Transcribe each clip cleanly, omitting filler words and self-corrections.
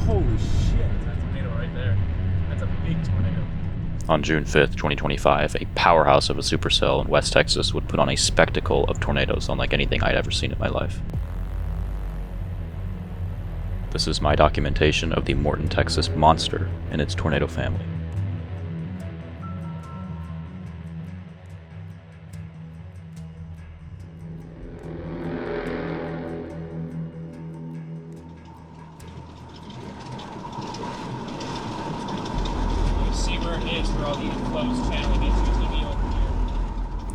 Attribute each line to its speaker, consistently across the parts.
Speaker 1: Holy shit.
Speaker 2: That's a tornado right there. That's a big tornado.
Speaker 3: On June 5th, 2025, a powerhouse of a supercell in West Texas would put on a spectacle of tornadoes unlike anything I'd ever seen in my life. This is my documentation of the Morton, Texas monster and its tornado family.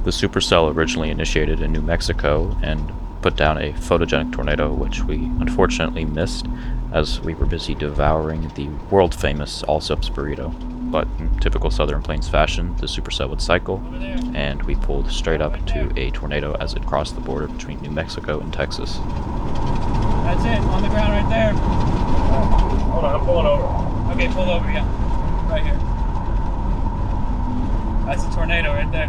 Speaker 3: The supercell originally initiated in New Mexico and put down a photogenic tornado, which we unfortunately missed as we were busy devouring the world-famous all-subs burrito. But in typical Southern Plains fashion, the supercell would cycle, and we pulled straight up to a tornado as it crossed the border between New Mexico and Texas.
Speaker 2: That's it, on the ground right there. Hold on, I'm pulling over. Okay, pull over, yeah. Right here. That's a tornado right there.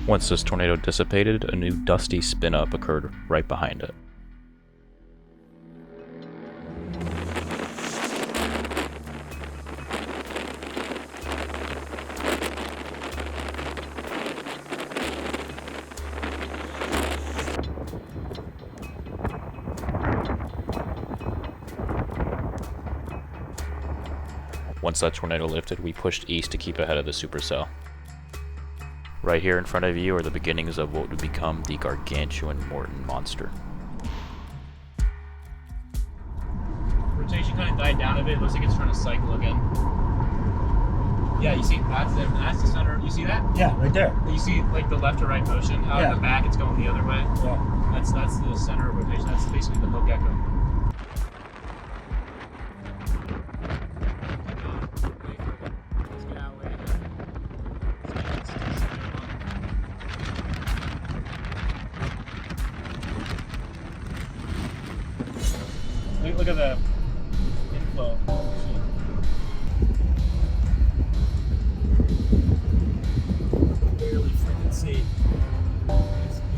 Speaker 3: Once this tornado dissipated, a new dusty spin-up occurred right behind it. Once that tornado lifted, we pushed east to keep ahead of the supercell. Right here in front of you are the beginnings of what would become the gargantuan Morton monster.
Speaker 2: Rotation kind of died down a bit. Looks like it's trying to cycle again. Yeah, you see, that's the center. You see that?
Speaker 1: Yeah, right there.
Speaker 2: You see, like, the left to right motion. Out in the back, it's going the other way.
Speaker 1: Yeah.
Speaker 2: That's the center of rotation. That's basically the hook echo. Look at the inflow. Barely freaking see.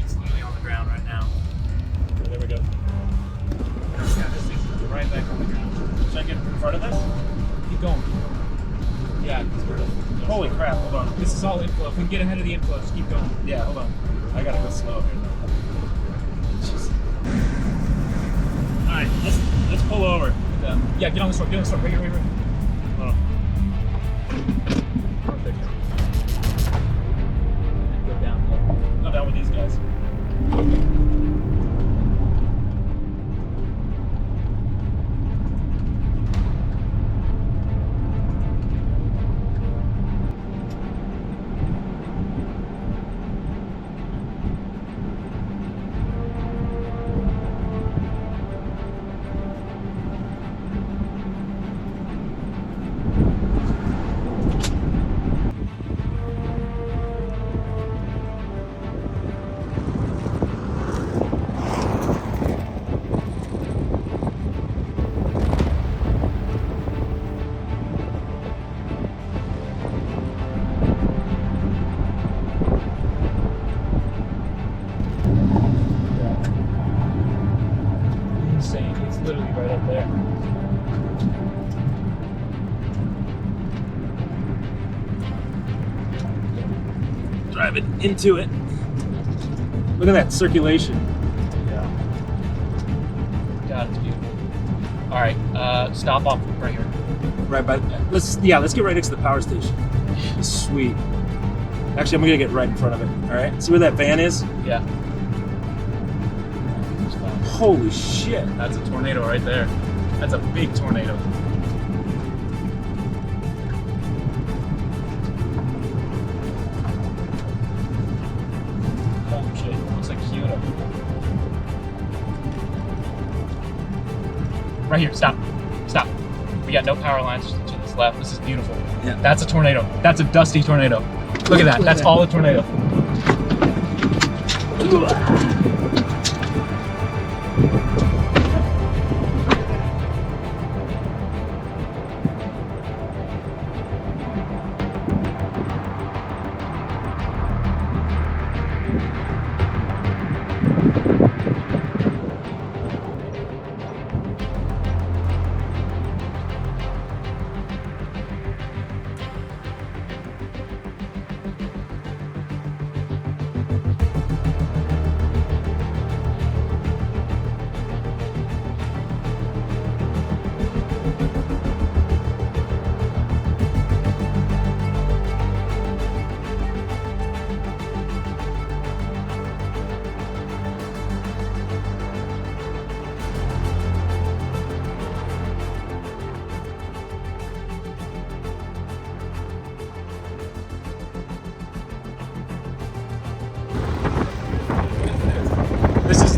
Speaker 2: It's literally on the ground right now. Oh, there we go. Yeah, this thing's right back on the ground. Should I get in front of this? Keep going. Yeah, because we're. Holy crap! Hold on. This is all inflow. If we can get ahead of the inflow, just keep going. Yeah, hold on. I gotta go slow here though. Jeez. All right, let's pull over. Yeah, get on the sword. Get on the sword. Right here, right here. Hold on. Perfect. Go down. Go down with these guys. Literally right up there. Drive it into it. Look at that circulation. Yeah. God, it's beautiful. All right, stop off right here. Right by. Let's get right next to the power station. Sweet. Actually, I'm gonna get right in front of it. All right. See where that van is? Yeah. Holy shit. That's a tornado right there. That's a big tornado. Holy shit. Looks like Kyoto. Right here. Stop. Stop. We got no power lines to this left. This is beautiful. Yeah. That's a tornado. That's a dusty tornado. Look at that. That's all a tornado.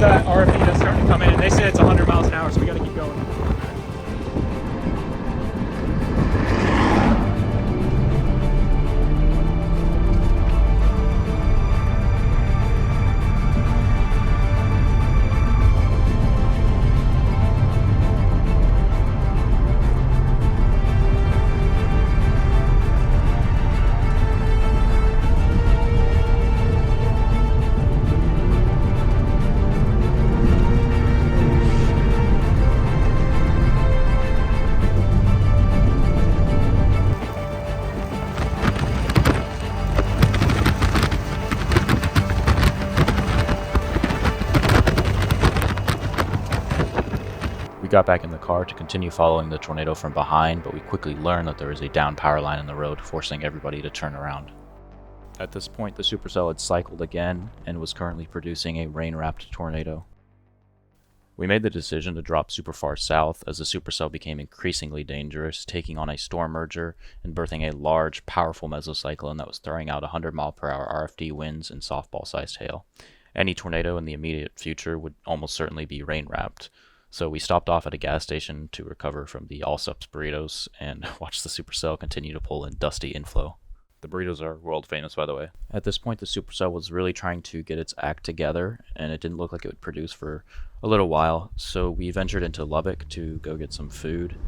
Speaker 2: RFD that's starting to come in, and they say it's 100 miles an hour, so we got to keep going.
Speaker 3: We got back in the car to continue following the tornado from behind, but we quickly learned that there was a down power line in the road, forcing everybody to turn around. At this point, the supercell had cycled again and was currently producing a rain-wrapped tornado. We made the decision to drop super far south as the supercell became increasingly dangerous, taking on a storm merger and birthing a large, powerful mesocyclone that was throwing out 100-mile-per-hour RFD winds and softball-sized hail. Any tornado in the immediate future would almost certainly be rain-wrapped. So we stopped off at a gas station to recover from the all-subs burritos and watched the supercell continue to pull in dusty inflow. The burritos are world famous, by the way. At this point, the supercell was really trying to get its act together, and it didn't look like it would produce for a little while, so we ventured into Lubbock to go get some food.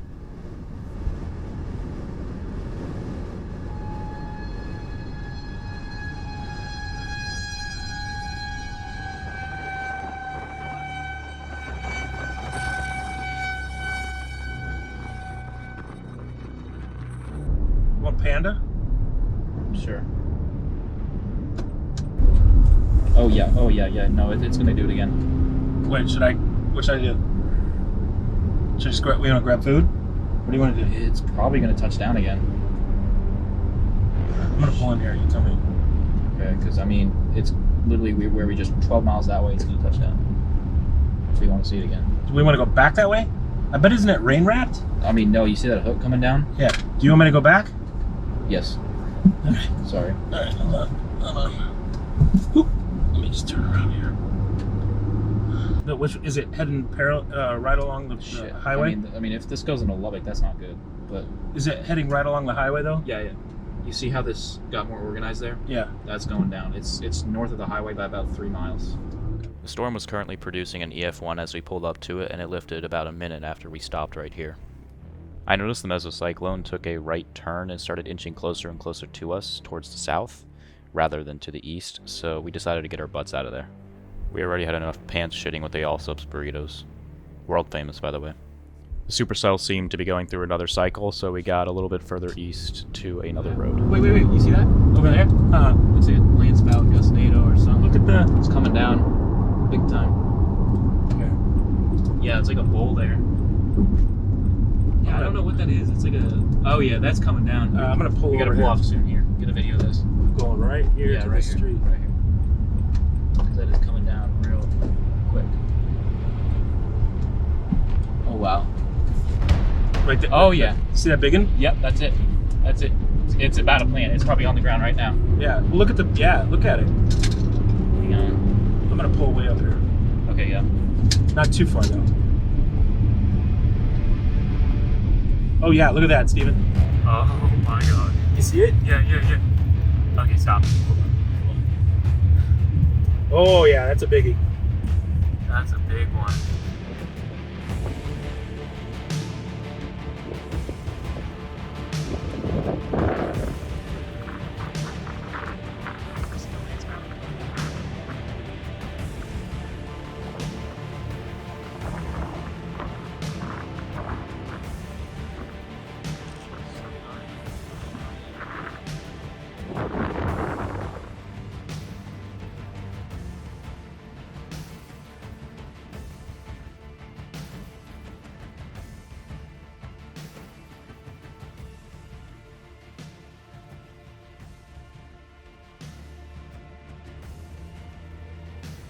Speaker 2: Want Panda?
Speaker 3: Sure. Oh yeah. No, it's gonna do it again.
Speaker 2: Wait, what should I do? Should I just grab, we want to grab food? What do you want to do?
Speaker 3: It's probably gonna touch down again.
Speaker 2: I'm gonna pull in here, you tell me.
Speaker 3: Okay, because I mean, it's literally where we just 12 miles that way, it's gonna touch down. If we want to see it again.
Speaker 2: Do we want to go back that way? I bet isn't it rain wrapped?
Speaker 3: I mean, no, you see that hook coming down?
Speaker 2: Yeah. Do you want me to go back?
Speaker 3: Yes.
Speaker 2: Okay.
Speaker 3: Sorry.
Speaker 2: Alright, hold on. Whoop. Let me just turn around here. No, which is it heading right along the highway?
Speaker 3: I mean, if this goes into Lubbock, that's not good. But
Speaker 2: is it heading right along the highway though?
Speaker 3: yeah. You see how this got more organized there?
Speaker 2: Yeah.
Speaker 3: That's going down. It's north of the highway by about 3 miles. The storm was currently producing an EF1 as we pulled up to it, and it lifted about a minute after we stopped right here. I noticed the mesocyclone took a right turn and started inching closer and closer to us towards the south, rather than to the east, so we decided to get our butts out of there. We already had enough pants shitting with the all-subs burritos. World famous, by the way. The supercell seemed to be going through another cycle, so we got a little bit further east to another road.
Speaker 2: Wait, you see that? Over there?
Speaker 3: It's a landspout gustnado or something.
Speaker 2: Look at that.
Speaker 3: It's coming down big time.
Speaker 2: Okay.
Speaker 3: Yeah, it's like a bowl there. Yeah, I don't know what that is. It's like a... Oh yeah, that's coming down.
Speaker 2: I'm gonna pull
Speaker 3: We gotta
Speaker 2: over
Speaker 3: pull
Speaker 2: here.
Speaker 3: off soon here. Get a video of this.
Speaker 2: Going right here to
Speaker 3: right
Speaker 2: the
Speaker 3: here.
Speaker 2: street.
Speaker 3: Right here. Because that is coming down real quick. Oh wow.
Speaker 2: Right there.
Speaker 3: Oh yeah.
Speaker 2: See that big one?
Speaker 3: Yep, that's it. That's it. It's about to plant. It's probably on the ground right now.
Speaker 2: Yeah. Look at look at it.
Speaker 3: Hang on.
Speaker 2: I'm gonna pull way up here.
Speaker 3: Okay, yeah.
Speaker 2: Not too far though. Oh yeah, look at that, Steven.
Speaker 1: Oh my god.
Speaker 2: You see it?
Speaker 1: Yeah. Okay, stop.
Speaker 2: Oh yeah, that's a biggie.
Speaker 1: That's a big one.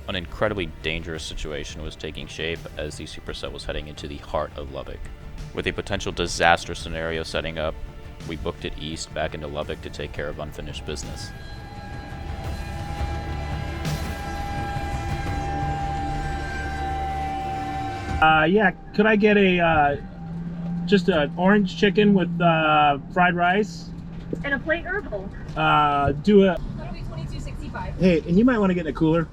Speaker 3: An incredibly dangerous situation was taking shape as the supercell was heading into the heart of Lubbock. With a potential disaster scenario setting up, we booked it east back into Lubbock to take care of unfinished business.
Speaker 2: Yeah, could I get a just an orange chicken with fried rice?
Speaker 4: And a plate herbal.
Speaker 2: Do a.
Speaker 5: That'll be $22.65.
Speaker 2: Hey, and you might want to get in the cooler.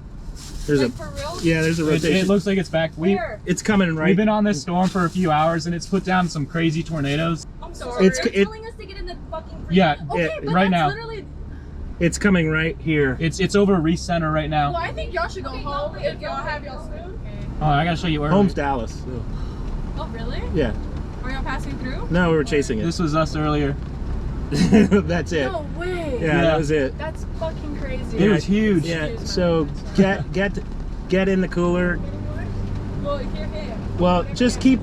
Speaker 2: There's
Speaker 5: Like for real?
Speaker 2: there's a rotation.
Speaker 1: It looks like it's back.
Speaker 5: Where?
Speaker 2: It's coming right.
Speaker 1: We've been on this storm for a few hours and it's put down some crazy tornadoes.
Speaker 5: I'm sorry.
Speaker 2: It's-
Speaker 5: You're
Speaker 2: it-
Speaker 5: telling us to get in the fucking
Speaker 1: Yeah,
Speaker 5: Okay,
Speaker 2: it-
Speaker 5: but
Speaker 1: right
Speaker 5: that's
Speaker 1: now.
Speaker 5: literally...
Speaker 2: It's coming right here.
Speaker 1: It's over recenter right now.
Speaker 5: Well, I think y'all should go home if y'all have y'all's food.
Speaker 1: Oh, I gotta show you where.
Speaker 2: Home's Dallas. So,
Speaker 5: Oh, really?
Speaker 2: yeah.
Speaker 5: Are y'all passing through?
Speaker 2: No, we were chasing it.
Speaker 1: This was us earlier.
Speaker 2: That's it.
Speaker 5: No way.
Speaker 2: Yeah, that was it.
Speaker 5: That's fucking crazy.
Speaker 1: It was huge.
Speaker 2: Yeah. So get in the cooler.
Speaker 5: Well, if you're here.
Speaker 2: Well, just keep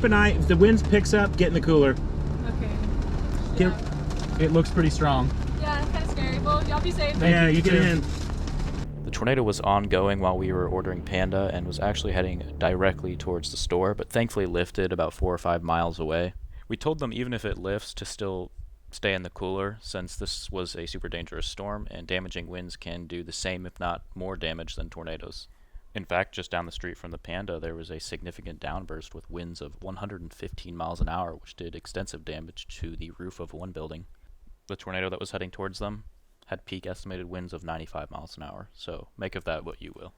Speaker 2: an eye. If the wind picks up, get in the cooler.
Speaker 5: Okay.
Speaker 2: Get-
Speaker 1: It looks pretty strong.
Speaker 5: Yeah, it's kind of scary. Well, y'all be safe.
Speaker 2: yeah,
Speaker 1: you
Speaker 2: you get
Speaker 1: too.
Speaker 2: in.
Speaker 3: The tornado was ongoing while we were ordering Panda and was actually heading directly towards the store, but thankfully lifted about 4 or 5 miles away. We told them even if it lifts to still stay in the cooler, since this was a super dangerous storm and damaging winds can do the same if not more damage than tornadoes. In fact, just down the street from the Panda there was a significant downburst with winds of 115 miles an hour, which did extensive damage to the roof of one building. The tornado that was heading towards them had peak estimated winds of 95 miles an hour, so make of that what you will.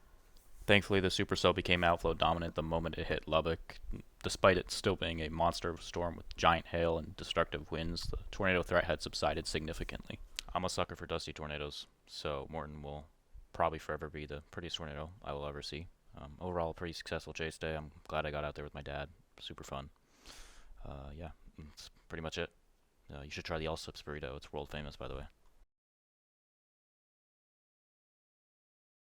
Speaker 3: Thankfully, the supercell became outflow dominant the moment it hit Lubbock. Despite it still being a monster of a storm with giant hail and destructive winds, the tornado threat had subsided significantly. I'm a sucker for dusty tornadoes, so Morton will probably forever be the prettiest tornado I will ever see. Overall, a pretty successful chase day. I'm glad I got out there with my dad. Super fun. Yeah, that's pretty much it. You should try the All Sips burrito. It's world famous, by the way.